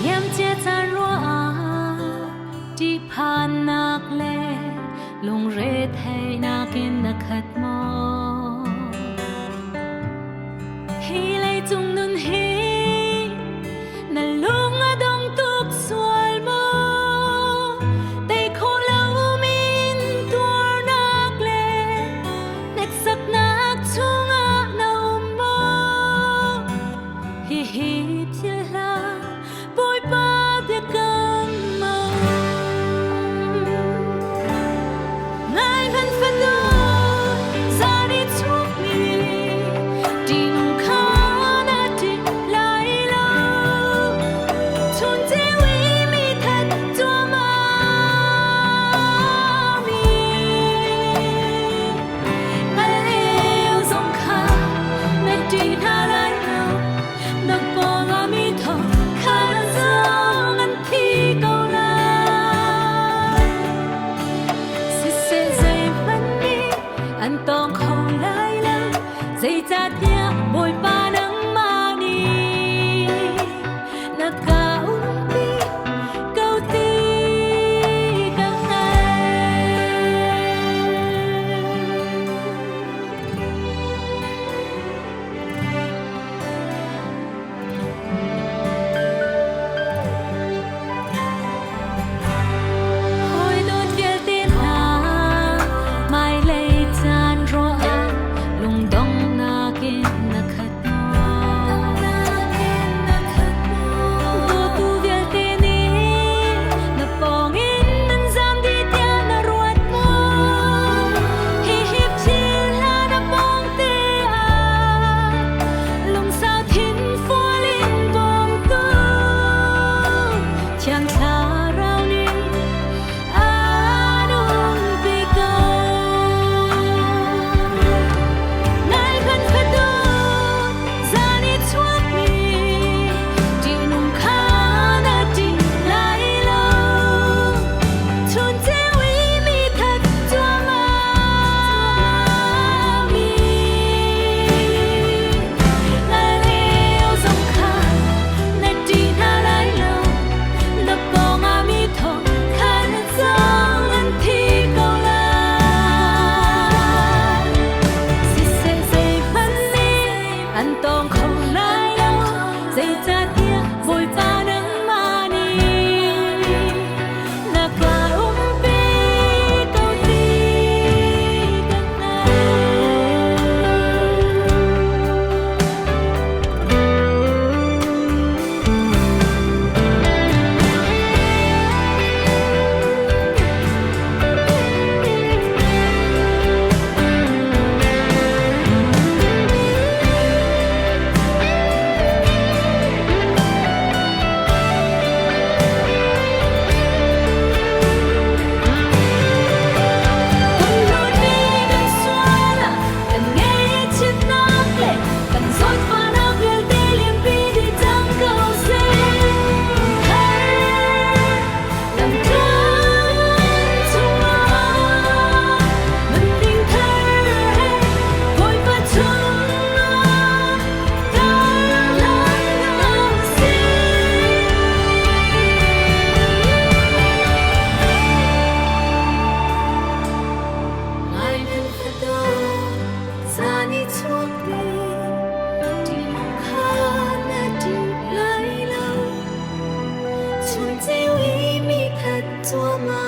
Yam che tan roa di phan nak le lung re thai nakin nakhat mo hi lei chung nun hi na lung adong tuk sual mo tay kho lau min tur nak le nek sak nak chunga na mo hi hi phil la boy pa de kan mo nai van fa do za đi chuốc mi đi nung kha na đi lai lo chun je wi mi thật tua ma mi mà leo dòng kha na đi tha lai lo na po ga mi tho kha dòng an thi câu la si se dây vẫn đi an tong không lai lo dây cha tia bồi ba nắng ma đi na ca pi câu ti câu hồi đôi phía tên hà mai lây chan roa lung dong na kin na khat mo tu vial te ni na pong in nan zam di tia na ruat mo hi hip chil la na pong te a lung sao thin phua lin bom tu chang tha rao ni anong bigo nai van fa do za ni chuak mi di nung kha na di lai lo chun je wi mi thật tua ma mi la leo dòng kha na di na lai lo na po nga mi tho kha na dòng an thi câu la si se dây vẫn đi an tong không lai lo dây cha tia vội ba nắng ma ni na ca pi câu ti câu luôn đi gần xóa là cần nghe chiếc nắp lệ cần dối pha nắp liền tê liền bi đi trong câu xe làm thương chung mơ mình tình thơ vội vã chung ta lắng ngóng xin mai bên phía đó ra đi chuốc đi đi mong kha na đi lai lâu chun je wi mi thật tua ma